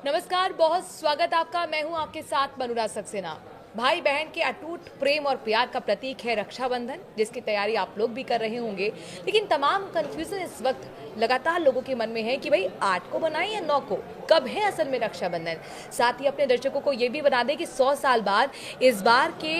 नमस्कार, बहुत स्वागत आपका। मैं हूं आपके साथ मनुरा सक्सेना। भाई बहन के अटूट प्रेम और प्यार का प्रतीक है रक्षाबंधन, जिसकी तैयारी आप लोग भी कर रहे होंगे। लेकिन तमाम कंफ्यूजन इस वक्त लगातार लोगों के मन में है कि भाई 8 को बनाएं या 9 को, कब है असल में रक्षाबंधन। साथ ही अपने दर्शकों को ये भी बता दें कि 100 साल बाद इस बार के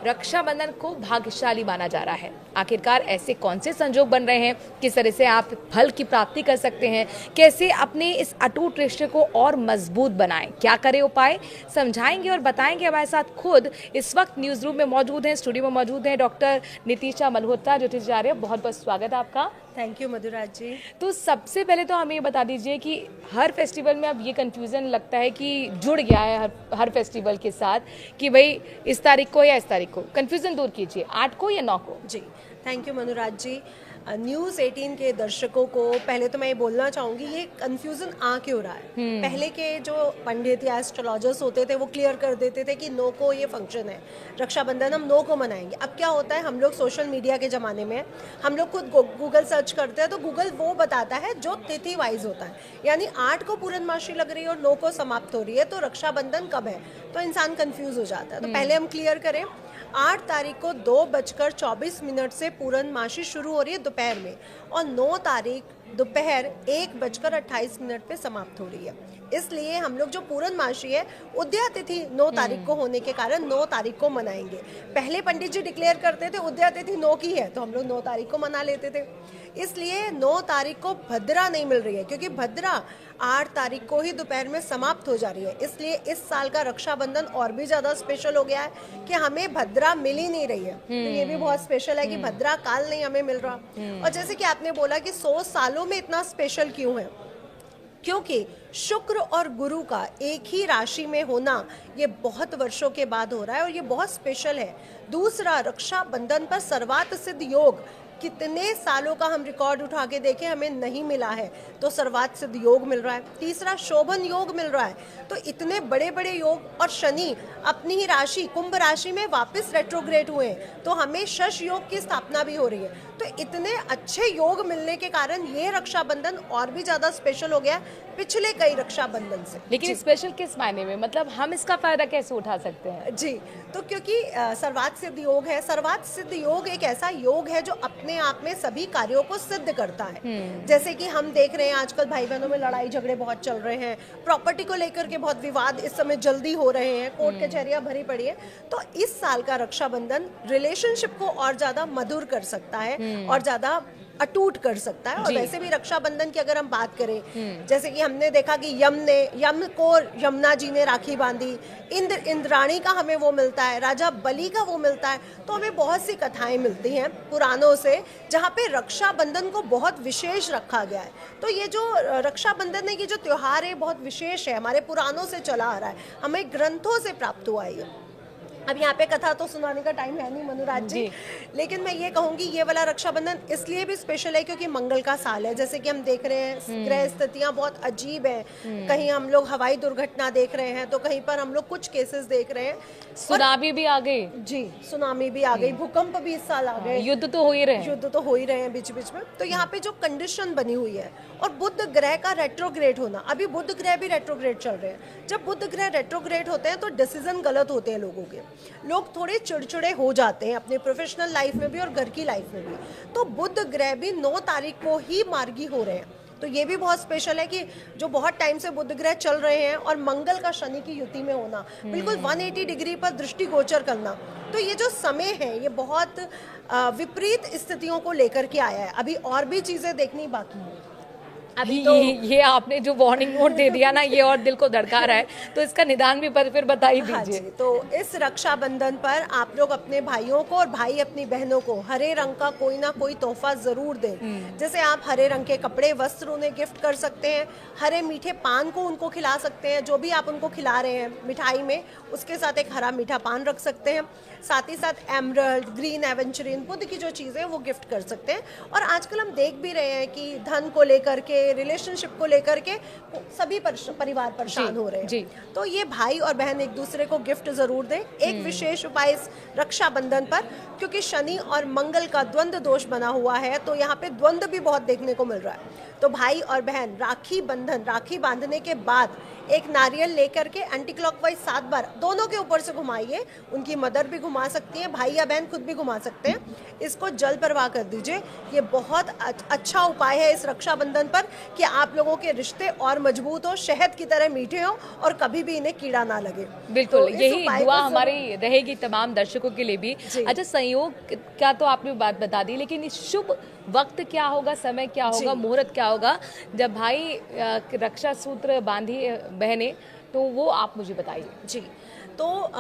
रक्षाबंधन को भाग्यशाली माना जा रहा है। आखिरकार ऐसे कौन से संजोग बन रहे हैं, किस तरह से आप फल की प्राप्ति कर सकते हैं, कैसे अपने इस अटूट रिश्ते को और मजबूत बनाएं, क्या करें उपाय, समझाएंगे और बताएंगे हमारे साथ खुद इस वक्त न्यूज रूम में मौजूद हैं, स्टूडियो में मौजूद हैं डॉक्टर नितिशा मल्होत्रा ज्योतिषाचार्य। बहुत बहुत स्वागत है आपका। थैंक यू मधुराज जी। तो सबसे पहले तो हमें ये बता दीजिए कि हर फेस्टिवल में अब ये कंफ्यूजन लगता है कि जुड़ गया है हर फेस्टिवल के साथ कि भाई इस तारीख को या इस तारीख को। कंफ्यूजन दूर कीजिए, 8 को या 9 को। जी thank you Manuraj ji. News 18 के दर्शकों को पहले तो मैं ये बोलना चाहूँगी, ये कन्फ्यूज़न आ क्यों रहा है। पहले के जो पंडित या एस्ट्रोलॉजर्स होते थे वो क्लियर कर देते थे कि 9 को ये फंक्शन है, रक्षाबंधन हम 9 को मनाएंगे। अब क्या होता है, हम लोग सोशल मीडिया के ज़माने में हम लोग खुद गूगल सर्च करते हैं तो गूगल वो बताता है जो तिथि वाइज होता है। यानी 8 को पूर्णमासी लग रही है और 9 को समाप्त हो रही है, तो रक्षाबंधन कब है, तो इंसान कन्फ्यूज हो जाता है। तो पहले हम क्लियर करें, 8 तारीख को 2:24 से पूर्णमासी शुरू हो रही है दोपहर में, और 9 तारीख दोपहर 1:28 पे समाप्त हो रही है। इसलिए हम लोग जो पूर्णमासी है, उदया तिथि 9 तारीख को होने के कारण 9 तारीख को मनाएंगे। पहले पंडित जी डिक्लेयर करते थे उदया तिथि 9 की है, तो हम लोग 9 तारीख को मना लेते थे। इसलिए 9 तारीख को भद्रा नहीं मिल रही है, क्योंकि भद्रा 8 तारीख को ही दोपहर में समाप्त हो जा रही है। इसलिए इस साल का रक्षाबंधन और भी ज्यादा स्पेशल हो गया है कि हमें भद्रा मिल ही नहीं रही है। तो ये भी बहुत स्पेशल है कि भद्रा काल नहीं हमें मिल रहा। और जैसे कि आपने बोला कि 100 सालों में इतना स्पेशल क्यों है, क्योंकि शुक्र और गुरु का एक ही राशि में होना ये बहुत वर्षों के बाद हो रहा है और ये बहुत स्पेशल है। दूसरा, रक्षाबंधन पर सर्वार्थ सिद्ध योग कितने सालों का हम रिकॉर्ड उठा के देखें, हमें नहीं मिला है, तो सर्वार्थ सिद्ध योग मिल रहा है। तीसरा, शोभन योग मिल रहा है। तो इतने बड़े बड़े योग, और शनि अपनी ही राशि कुंभ राशि में वापस रेट्रोग्रेड हुए हैं, तो हमें शश योग की स्थापना भी हो रही है। तो इतने अच्छे योग मिलने के कारण ये रक्षाबंधन और भी ज्यादा स्पेशल हो गया पिछले कई रक्षाबंधन से। लेकिन स्पेशल किस मायने में, मतलब हम इसका फायदा कैसे उठा सकते हैं? जी, तो क्योंकि सर्वार्थ सिद्ध योग है। सर्वार्थ सिद्ध योग एक ऐसा योग है जो अपने आप में सभी कार्यों को सिद्ध करता है। जैसे कि हम देख रहे हैं आजकल भाई बहनों में लड़ाई झगड़े बहुत चल रहे हैं, प्रॉपर्टी को लेकर के बहुत विवाद इस समय जल्दी हो रहे हैं, कोर्ट कचहरियां भरी पड़ी है। तो इस साल का रक्षाबंधन रिलेशनशिप को और ज्यादा मधुर कर सकता है और ज्यादा अटूट कर सकता है। और वैसे भी रक्षाबंधन की अगर हम बात करें, जैसे कि हमने देखा कि यम को यमुना जी ने राखी बांधी, इंद्राणी का हमें वो मिलता है, राजा बलि का वो मिलता है। तो हमें बहुत सी कथाएं मिलती हैं पुराणों से जहाँ पे रक्षाबंधन को बहुत विशेष रखा गया है। तो ये जो रक्षाबंधन है, ये जो त्योहार है बहुत विशेष है, हमारे पुराणों से चला आ रहा है, हमें ग्रंथों से प्राप्त हुआ है। अब यहाँ पे कथा तो सुनाने का टाइम है नहीं मनुराज जी, लेकिन मैं ये कहूँगी ये वाला रक्षाबंधन इसलिए भी स्पेशल है क्योंकि मंगल का साल है। जैसे कि हम देख रहे हैं ग्रह स्थितियाँ बहुत अजीब हैं, कहीं हम लोग हवाई दुर्घटना देख रहे हैं, तो कहीं पर हम लोग कुछ केसेस देख रहे हैं, सुनामी भी आ गई। जी, सुनामी भी आ गई, भूकंप भी इस साल आ गए, युद्ध तो हो ही रहे हैं बीच बीच में। तो यहाँ पे जो कंडीशन बनी हुई है, और बुध ग्रह का रेट्रोग्रेड होना, अभी बुध ग्रह भी रेट्रोग्रेड चल रहे हैं। जब बुध ग्रह रेट्रोग्रेड होते हैं तो डिसीजन गलत होते हैं लोगों के, लोग थोड़े चिड़चिड़े हो जाते हैं अपने प्रोफेशनल लाइफ में भी और घर की लाइफ में भी। तो बुध ग्रह भी 9 तारीख को ही मार्गी हो रहे हैं। तो ये भी बहुत स्पेशल है कि जो बहुत टाइम से बुध ग्रह चल रहे हैं और मंगल का शनि की युति में होना, बिल्कुल 180 डिग्री पर दृष्टि गोचर करना, तो ये जो समय है ये बहुत विपरीत स्थितियों को लेकर के आया है। अभी और भी चीजें देखनी बाकी है। अभी तो ये आपने जो वार्निंग नोट दे दिया ना, ये और दिल को धड़का रहा है, तो इसका निदान भी फिर बता ही दीजिए। हाँ, तो इस रक्षाबंधन पर आप लोग अपने भाइयों को और भाई अपनी बहनों को हरे रंग का कोई ना कोई तोहफा जरूर दें। जैसे आप हरे रंग के कपड़े, वस्त्र उन्हें गिफ्ट कर सकते हैं, हरे मीठे पान को उनको खिला सकते हैं, जो भी आप उनको खिला रहे हैं मिठाई में उसके साथ एक हरा मीठा पान रख सकते हैं। साथ ही साथ एमरल्ड, ग्रीन एवेंचुरिन, बुध की जो चीजें वो गिफ्ट कर सकते हैं। और आजकल हम देख भी रहे हैं कि धन को लेकर के, रिलेशनशिप को लेकर के सभी परिवार परेशान हो रहे हैं। तो ये भाई और बहन एक दूसरे को गिफ्ट जरूर दें। एक विशेष उपाय इस रक्षाबंधन पर, क्योंकि शनि और मंगल का द्वंद्व दोष बना हुआ है, तो यहाँ पे द्वंद्व भी बहुत देखने को मिल रहा है। तो भाई और बहन राखी बांधने के बाद एक नारियल लेकर के एंटी क्लॉकवाइज 7 बार दोनों के ऊपर से घुमाइए। उनकी मदर भी घुमा सकती है, भाई या बहन खुद भी घुमा सकते हैं। इसको जल प्रवाह कर दीजिए। ये बहुत अच्छा उपाय है इस रक्षाबंधन पर कि आप लोगों के रिश्ते और मजबूत हो, शहद की तरह मीठे हो और कभी भी इन्हें कीड़ा ना लगे। बिल्कुल, तो इस यही उपाय दुआ को हमारी रहेगी तमाम दर्शकों के लिए भी। जी। अच्छा, संयोग का तो आपने बात बता दी, लेकिन इस शुभ वक्त क्या होगा, समय क्या होगा, जी। मुहूर्त क्या होगा जब भाई रक्षा सूत्र बांधी बहने, तो वो आप मुझे बताइए। जी, तो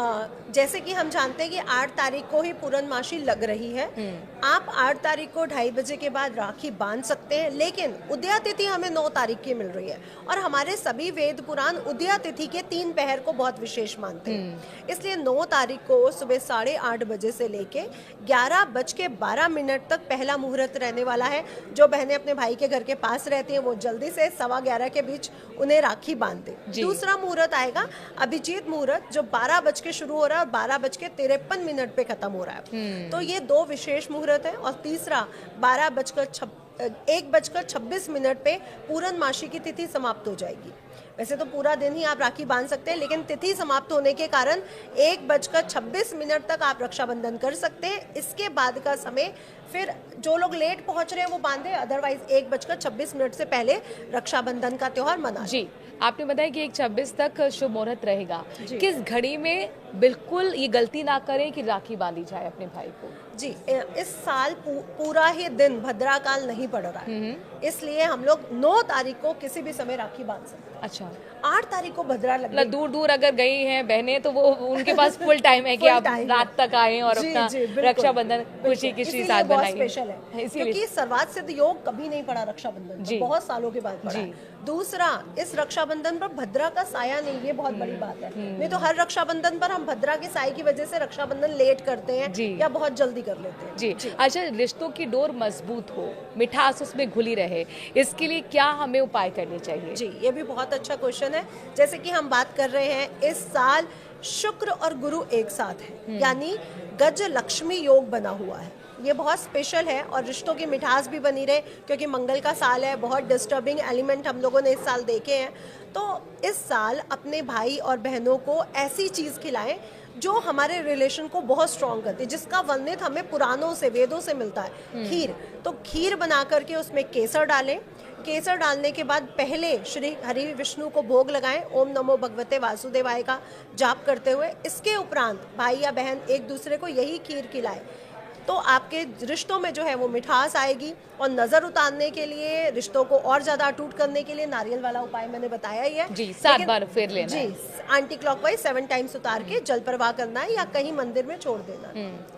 जैसे कि हम जानते हैं कि 8 तारीख को ही पूर्णमासी लग रही है। आप 8 तारीख को 2:30 बजे के बाद राखी बांध सकते हैं, लेकिन उदया तिथि हमें 9 तारीख की मिल रही है और हमारे सभी वेद पुराण उदया तिथि के 3 पहर को बहुत विशेष मानते हैं। इसलिए 9 तारीख को सुबह 8:30 बजे से लेके 11:12 तक पहला मुहूर्त रहने वाला है। जो बहनें अपने भाई के घर के पास रहती हैं वो जल्दी से 11:15 के बीच उन्हें राखी बांध दें। दूसरा मुहूर्त आएगा अभिजीत मुहूर्त, जो 12 बज के शुरू हो रहा है और 12:53 पे खत्म हो रहा है। तो ये 2 विशेष मुहूर्त है। और तीसरा 1:26 पे पूर्णमासी की तिथि समाप्त हो जाएगी। वैसे तो पूरा दिन ही आप राखी बांध सकते हैं, लेकिन तिथि समाप्त होने के कारण 1:26 तक आप रक्षाबंधन कर सकते हैं। इसके बाद का समय फिर जो लोग लेट पहुंच रहे हैं वो बांधे, अदरवाइज 1:26 से पहले रक्षाबंधन का त्योहार मना। जी, आपने बताया कि 1:26 तक शुभ मुहूर्त रहेगा। किस घड़ी में बिल्कुल ये गलती ना करें कि राखी बांधी जाए अपने भाई को? जी, इस साल पूरा ही दिन भद्रा काल नहीं पड़ रहा है, इसलिए हम लोग 9 तारीख को किसी भी समय राखी बांध सकते हैं। अच्छा, 8 तारीख को भद्रा लग मतलब दूर दूर अगर गई हैं बहनें तो वो उनके पास फुल टाइम है कि आप रात तक आए और अपना रक्षाबंधन खुशी के साथ बनाइए। स्पेशल है क्योंकि सर्वात सिद्ध योग कभी नहीं पड़ा रक्षाबंधन पर, बहुत सालों के बाद पड़ा है। दूसरा, इस रक्षाबंधन पर भद्रा का साया नहीं, ये बहुत बड़ी बात है। नहीं तो हर रक्षाबंधन पर हम भद्रा के साये की वजह से रक्षाबंधन लेट करते हैं या बहुत जल्दी कर लेते हैं। जी। अच्छा, रिश्तों की डोर मजबूत हो, मिठास उसमें घुली रहे, इसके लिए क्या हमें उपाय करने चाहिए? जी, ये भी बहुत अच्छा क्वेश्चन है। जैसे कि हम बात कर रहे हैं, इस साल शुक्र और गुरु एक साथ है, यानी गज लक्ष्मी योग बना हुआ है। ये बहुत स्पेशल है और रिश्तों की मिठास भी बनी रहे, क्योंकि मंगल का साल है। बहुत डिस्टर्बिंग एलिमेंट हम लोगों ने इस साल देखे हैं। तो इस साल अपने भाई और बहनों को ऐसी चीज़ खिलाएं जो हमारे रिलेशन को बहुत स्ट्रॉन्ग करती है, जिसका वर्णित हमें पुराणों से, वेदों से मिलता है। खीर, तो खीर बना करके उसमें केसर डालें। केसर डालने के बाद पहले श्री हरि विष्णु को भोग लगाएं, ओम नमो भगवते वासुदेवाय का जाप करते हुए। इसके उपरांत भाई या बहन एक दूसरे को यही खीर खिलाए, तो आपके रिश्तों में जो है वो मिठास आएगी। और नजर उतारने के लिए, रिश्तों को और ज्यादा अटूट करने के लिए नारियल वाला उपाय मैंने बताया ही है। जी, 7 बार फेर लेना है। जी, एंटी क्लॉकवाइज 7 टाइम्स उतार के जल प्रवाह करना है या कहीं मंदिर में छोड़ देना है।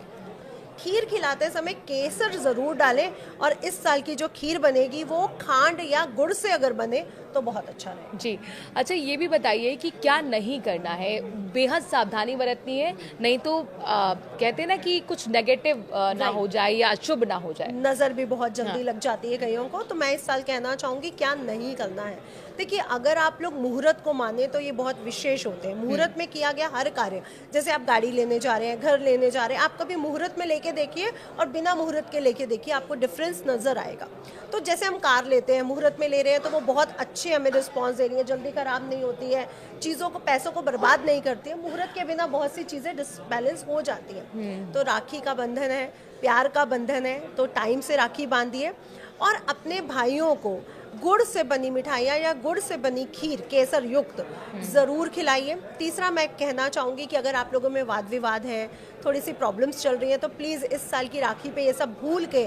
खीर खिलाते समय केसर जरूर डालें, और इस साल की जो खीर बनेगी वो खांड या गुड़ से अगर बने तो बहुत अच्छा रहे। जी, अच्छा, ये भी बताइए कि क्या नहीं करना है, बेहद सावधानी बरतनी है, नहीं तो कहते हैं ना कि कुछ नेगेटिव ना हो जाए या अशुभ ना हो जाए। नजर भी बहुत जल्दी लग जाती है कईयों को, तो मैं इस साल कहना चाहूंगी क्या नहीं करना है। देखिए, अगर आप लोग मुहूर्त को माने तो ये बहुत विशेष होते हैं। मुहूर्त में किया गया हर कार्य, जैसे आप गाड़ी लेने जा रहे हैं, घर लेने जा रहे हैं, आप कभी मुहूर्त में लेके देखिए और बिना मुहूर्त के लेके देखिए, आपको डिफरेंस नजर आएगा। तो जैसे हम कार लेते हैं, मुहूर्त में ले रहे हैं तो वो बहुत अच्छे हमें रिस्पॉन्स दे रही है, जल्दी खराब नहीं होती है, चीज़ों को, पैसों को बर्बाद नहीं करती है। मुहूर्त के बिना बहुत सी चीज़ें डिसबैलेंस हो जाती हैं। तो राखी का बंधन है, प्यार का बंधन है, तो टाइम से राखी बांधिए और अपने भाइयों को गुड़ से बनी मिठाइयाँ या गुड़ से बनी खीर केसर युक्त ज़रूर खिलाइए। तीसरा, मैं कहना चाहूँगी कि अगर आप लोगों में वाद विवाद है, थोड़ी सी प्रॉब्लम्स चल रही हैं, तो प्लीज़ इस साल की राखी पे ये सब भूल के,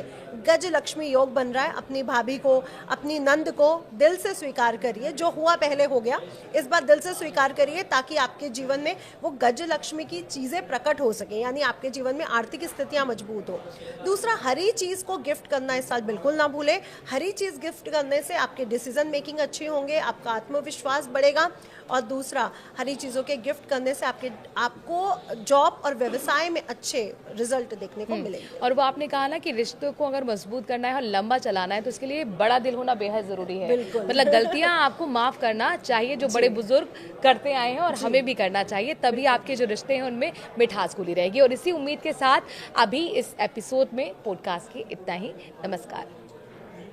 गज लक्ष्मी योग बन रहा है, अपनी भाभी को, अपनी नंद को दिल से स्वीकार करिए। जो हुआ पहले हो गया, इस बार दिल से स्वीकार करिए, ताकि आपके जीवन में वो गज लक्ष्मी की चीज़ें प्रकट हो सके, यानी आपके जीवन में आर्थिक स्थितियाँ मजबूत हो। दूसरा, हरी चीज़ को गिफ्ट करना इस साल बिल्कुल ना भूलें। हरी चीज़ गिफ्ट करने से आपके डिसीजन मेकिंग अच्छे होंगे, आपका आत्मविश्वास बढ़ेगा। और दूसरा, हरी चीज़ों के गिफ्ट करने से आपको जॉब और व्यवसाय में अच्छे रिजल्ट देखने को मिलेंगे। और वो आपने कहा ना कि रिश्तों को अगर मजबूत करना है और लंबा चलाना है, तो इसके लिए बड़ा दिल होना बेहद जरूरी है। मतलब गलतियां आपको माफ करना चाहिए, जो बड़े बुजुर्ग करते आए हैं, और हमें भी करना चाहिए, तभी आपके जो रिश्ते हैं उनमें मिठास घुली रहेगी। और इसी उम्मीद के साथ अभी इस एपिसोड में पॉडकास्ट के इतना ही। नमस्कार।